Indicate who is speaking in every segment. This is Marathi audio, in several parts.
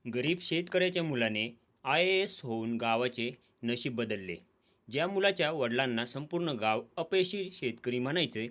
Speaker 1: गरीब शेतकऱ्याच्या मुलाने IAS होऊन गावाचे नशीब बदलले. ज्या मुलाच्या वडिलांना संपूर्ण गाव अपयशी शेतकरी म्हणायचे,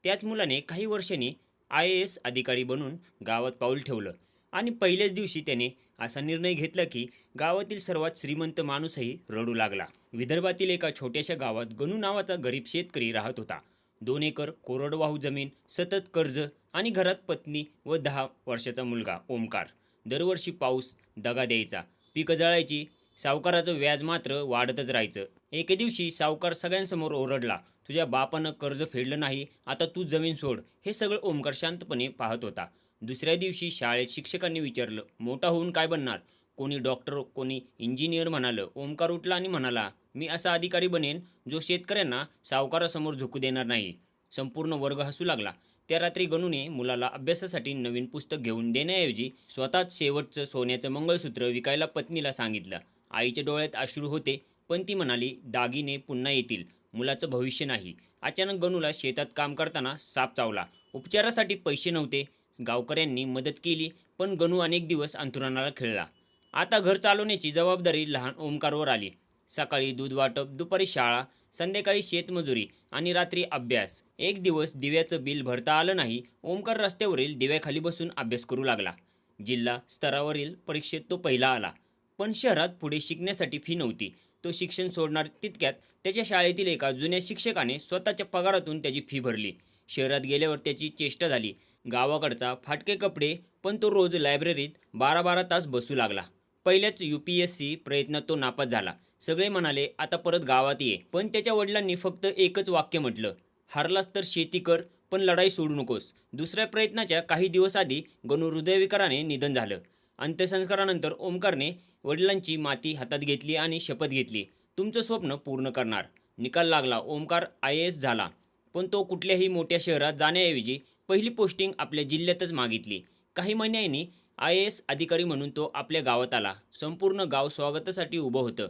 Speaker 1: त्याच मुलाने काही वर्षांनी IAS अधिकारी बनून गावात पाऊल ठेवलं. आणि पहिल्याच दिवशी त्याने असा निर्णय घेतला की गावातील सर्वात श्रीमंत माणूसही रडू लागला. विदर्भातील एका छोट्याशा गावात गणू नावाचा गरीब शेतकरी राहत होता. 2 एकर कोरडवाहू जमीन, सतत कर्ज आणि घरात पत्नी व 10 वर्षाचा मुलगा ओमकार. दरवर्षी पाऊस दगा द्यायचा, पिकं जळायची, सावकाराचं व्याज मात्र वाढतच राहायचं. एके दिवशी सावकार सगळ्यांसमोर ओरडला, तुझ्या बापानं कर्ज फेडलं नाही, आता तू जमीन सोड. हे सगळं ओमकार शांतपणे पाहत होता. दुसऱ्या दिवशी शाळेत शिक्षकांनी विचारलं, मोठा होऊन काय बनणार? कोणी डॉक्टर, कोणी इंजिनियर म्हणालं. ओमकार उठला आणि म्हणाला, मी असा अधिकारी बनेन जो शेतकऱ्यांना सावकारासमोर झुकू देणार नाही. संपूर्ण वर्ग हसू लागला. त्या रात्री गणूने मुलाला अभ्यासासाठी नवीन पुस्तक घेऊन देण्याऐवजी स्वतःच शेवटचं सोन्याचं मंगळसूत्र विकायला पत्नीला सांगितलं. आईच्या डोळ्यात अश्रू होते, पण ती म्हणाली, दागिने पुन्हा येतील, मुलाचं भविष्य नाही. अचानक गणूला शेतात काम करताना साप चावला. उपचारासाठी पैसे नव्हते. गावकऱ्यांनी मदत केली, पण गणू अनेक दिवस अंथरुणाला खिळला. आता घर चालवण्याची जबाबदारी लहान ओमकारवर आली. सकाळी दूध वाटप, दुपारी शाळा, संध्याकाळी शेतमजुरी आणि रात्री अभ्यास. एक दिवस दिव्याचं बिल भरता आलं नाही. ओमकार रस्त्यावरील दिव्याखाली बसून अभ्यास करू लागला. जिल्हा स्तरावरील परीक्षेत तो पहिला आला. पण शहरात पुढे शिकण्यासाठी फी नव्हती. तो शिक्षण सोडणार तितक्यात त्याच्या शाळेतील एका जुन्या शिक्षकाने स्वतःच्या पगारातून त्याची फी भरली. शहरात गेल्यावर त्याची चेष्टा झाली. गावाकडचा फाटके कपडे, पण तो रोज लायब्ररीत 12-12 तास बसू लागला. पहिल्याच UPSC प्रयत्नात तो नापास झाला. सगळे म्हणाले, आता परत गावात ये. पण त्याच्या वडिलांनी फक्त एकच वाक्य म्हटलं, हारलास तर शेती कर, पण लढाई सोडू नकोस. दुसऱ्या प्रयत्नाच्या काही दिवस आधी गणू हृदयविकाराने निधन झालं. अंत्यसंस्कारानंतर ओमकारने वडिलांची माती हातात घेतली आणि शपथ घेतली, तुमचं स्वप्न पूर्ण करणार. निकाल लागला. ओमकार IAS झाला. पण तो कुठल्याही मोठ्या शहरात जाण्याऐवजी पहिली पोस्टिंग आपल्या जिल्ह्यातच मागितली. काही महिन्यांनी IAS अधिकारी म्हणून तो आपल्या गावात आला. संपूर्ण गाव स्वागतासाठी उभं होतं.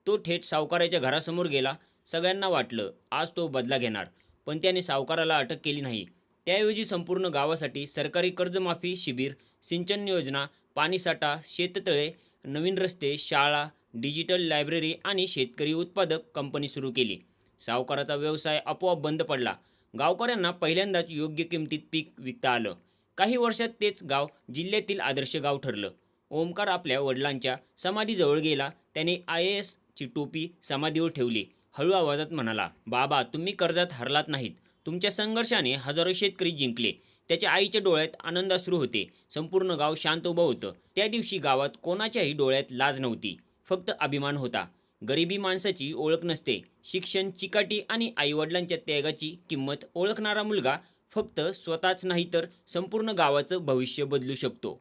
Speaker 1: तो थेट सावकाराच्या घरासमोर गेला. सगळ्यांना वाटलं, आज तो बदला घेणार. पण त्याने सावकाराला अटक केली नाही. त्याऐवजी संपूर्ण गावासाठी सरकारी कर्जमाफी शिबिर, सिंचन योजना, पाणीसाठा, शेततळे, नवीन रस्ते, शाळा, डिजिटल लायब्ररी आणि शेतकरी उत्पादक कंपनी सुरू केली. सावकाराचा व्यवसाय आपोआप बंद पडला. गावकऱ्यांना पहिल्यांदाच योग्य किमतीत पीक विकता आलं. काही वर्षात तेच गाव जिल्ह्यातील आदर्श गाव ठरलं. ओमकार आपल्या वडिलांच्या समाधीजवळ गेला. त्याने IAS ची टोपी समाधीवर ठेवली. हळू आवाजात म्हणाला, बाबा, तुम्ही कर्जात हरलात नाहीत. तुमच्या संघर्षाने हजारो शेतकरी जिंकले. त्याच्या आईच्या डोळ्यात आनंदाश्रू होते. संपूर्ण गाव शांत उभं होतं. त्या दिवशी गावात कोणाच्याही डोळ्यात लाज नव्हती, फक्त अभिमान होता. गरिबी माणसाची ओळख नसते. शिक्षण, चिकाटी आणि आईवडिलांच्या त्यागाची किंमत ओळखणारा मुलगा फक्त स्वतःच नाही तर संपूर्ण गावाचं भविष्य बदलू शकतो.